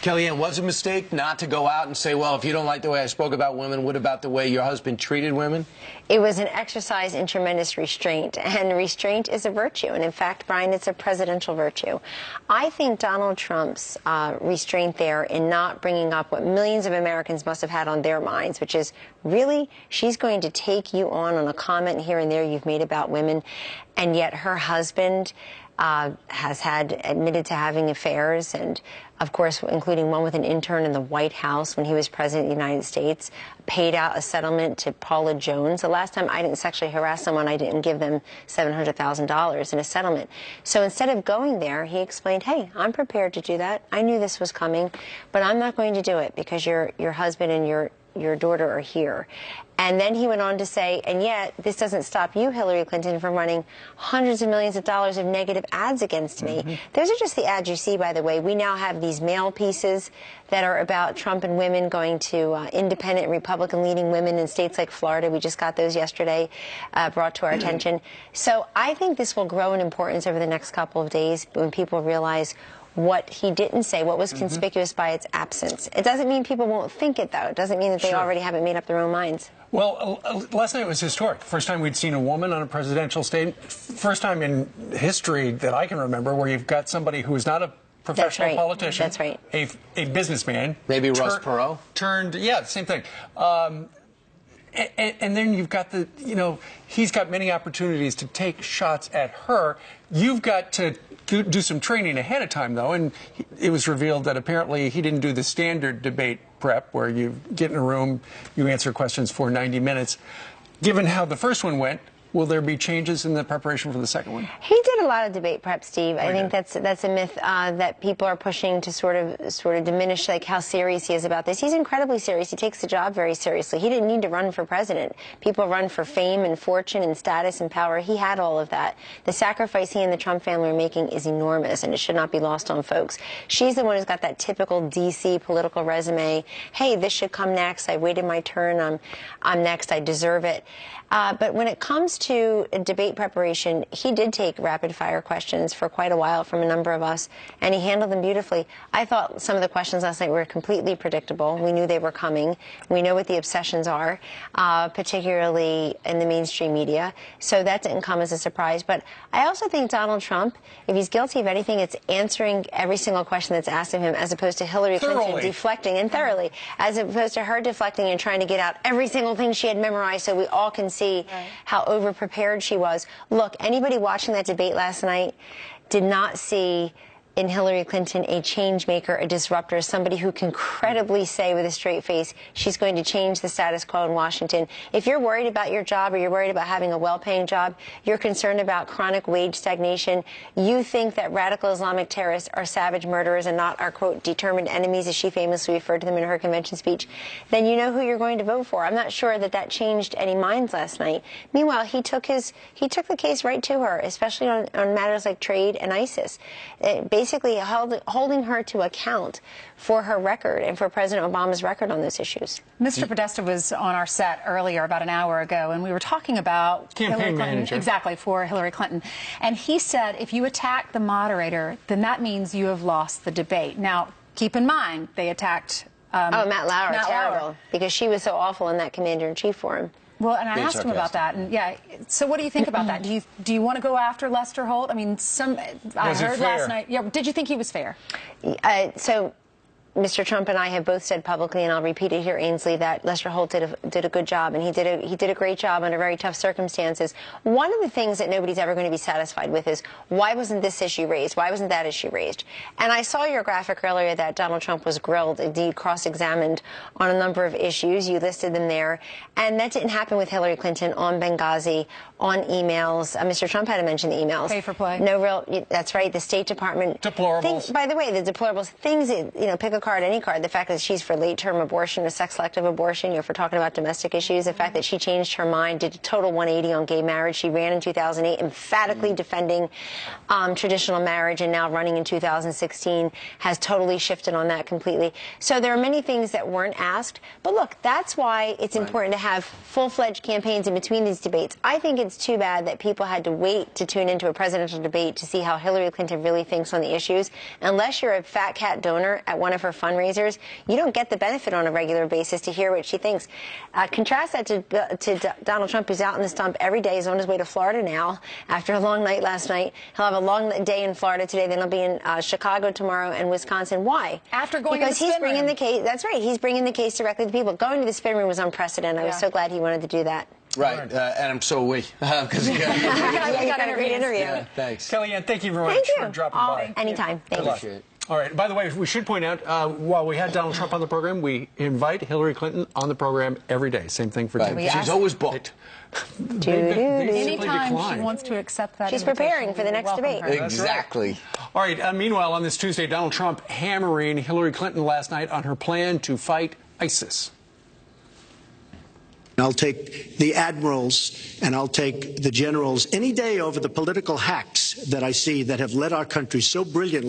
Kellyanne, was it a mistake not to go out and say, well, if you don't like the way I spoke about women, what about the way your husband treated women? It was an exercise in tremendous restraint, and restraint is a virtue. And in fact, Brian, it's a presidential virtue. I think Donald Trump's restraint there in not bringing up what millions of Americans must have had on their minds, which is, really, she's going to take you on a comment here and there you've made about women, and yet her husband has admitted to having affairs, and of course, including one with an intern in the White House when he was president of the United States, paid out a settlement to Paula Jones. The last time I didn't sexually harass someone, I didn't give them $700,000 in a settlement. So instead of going there, he explained, hey, I'm prepared to do that. I knew this was coming, but I'm not going to do it because your husband and your daughter are here. And then he went on to say, and yet this doesn't stop you, Hillary Clinton, from running hundreds of millions of dollars of negative ads against me. Those are just the ads you see, by the way. We now have these mail pieces that are about Trump and women going to independent Republican-leading women in states like Florida. We just got those yesterday, brought to our attention. So I think this will grow in importance over the next couple of days when people realize what he didn't say, what was conspicuous by its absence. It doesn't mean people won't think it, though. It doesn't mean that they already haven't made up their own minds. Well, last night was historic. First time we'd seen a woman on a presidential stage. First time in history that I can remember where you've got somebody who is not a professional politician. That's right. A businessman. Maybe Ross Perot? Yeah, same thing. And then you've got he's got many opportunities to take shots at her. You've got to do some training ahead of time, though, and it was revealed that apparently he didn't do the standard debate prep where you get in a room, you answer questions for 90 minutes. Given how the first one went, will there be changes in the preparation for the second one? He did a lot of debate prep, Steve. I think that's a myth that people are pushing to sort of diminish like how serious he is about this. He's incredibly serious. He takes the job very seriously. He didn't need to run for president. People run for fame and fortune and status and power. He had all of that. The sacrifice he and the Trump family are making is enormous, and it should not be lost on folks. She's the one who's got that typical D.C. political resume. Hey, this should come next. I waited my turn. I'm next. I deserve it. But when it comes to debate preparation, he did take rapid-fire questions for quite a while from a number of us, and he handled them beautifully. I thought some of the questions last night were completely predictable. We knew they were coming. We know what the obsessions are, particularly in the mainstream media, so that didn't come as a surprise. But I also think Donald Trump, if he's guilty of anything, it's answering every single question that's asked of him, as opposed to Hillary Clinton deflecting, and thoroughly, as opposed to her deflecting and trying to get out every single thing she had memorized so we all can see how over-prepared she was. Look, anybody watching that debate last night did not see in Hillary Clinton a change maker, a disruptor, somebody who can credibly say with a straight face she's going to change the status quo in Washington. If you're worried about your job, or you're worried about having a well-paying job, you're concerned about chronic wage stagnation, you think that radical Islamic terrorists are savage murderers and not our, quote, determined enemies, as she famously referred to them in her convention speech, then you know who you're going to vote for. I'm not sure that that changed any minds last night. Meanwhile, he took the case right to her, especially on matters like trade and ISIS. Basically holding her to account for her record and for President Obama's record on those issues. Mr. Podesta was on our set earlier, about an hour ago, and we were talking about campaign manager. Exactly, for Hillary Clinton. And he said if you attack the moderator, then that means you have lost the debate. Now, keep in mind, they attacked Matt Lauer, terrible, because she was so awful in that commander-in-chief for him. Well, and I asked him about that, and yeah. So, what do you think about that? Do you want to go after Lester Holt? I mean, I heard last night. Yeah, did you think he was fair? So, Mr. Trump and I have both said publicly, and I'll repeat it here, Ainsley, that Lester Holt did a good job, and he did a great job under very tough circumstances. One of the things that nobody's ever going to be satisfied with is, why wasn't this issue raised? Why wasn't that issue raised? And I saw your graphic earlier that Donald Trump was grilled, indeed cross-examined on a number of issues. You listed them there, and that didn't happen with Hillary Clinton on Benghazi, on emails. Mr. Trump had to mention the emails. Pay for play. No real. That's right. The State Department. Deplorables. By the way, the deplorables things. Pick a card, any card. The fact that she's for late-term abortion, or sex-selective abortion. If we're talking about domestic issues, the fact that she changed her mind, did a total 180 on gay marriage. She ran in 2008, emphatically defending traditional marriage, and now running in 2016 has totally shifted on that completely. So there are many things that weren't asked. But look, that's why it's important to have full-fledged campaigns in between these debates. I think it's too bad that people had to wait to tune into a presidential debate to see how Hillary Clinton really thinks on the issues. Unless you're a fat cat donor at one of her for fundraisers. You don't get the benefit on a regular basis to hear what she thinks. Contrast that to Donald Trump, who's out in the stump every day. He's on his way to Florida now after a long night last night. He'll have a long day in Florida today. Then he'll be in Chicago tomorrow and Wisconsin. Why? After going because to the he's spin bringing room. the case. That's right. He's bringing the case directly to people. Going to the spin room was unprecedented. I was so glad he wanted to do that. Right, and I'm so weak because you got a great interview. Yeah, thanks. Kellyanne, thank you very much for dropping by. Anytime. Thanks. All right. By the way, we should point out, while we had Donald Trump on the program, we invite Hillary Clinton on the program every day. Same thing for Tim. She's always booked. Anytime she wants to accept that She's preparing for the next debate. Exactly. All right. Meanwhile, on this Tuesday, Donald Trump hammering Hillary Clinton last night on her plan to fight ISIS. I'll take the admirals and I'll take the generals any day over the political hacks that I see that have led our country so brilliantly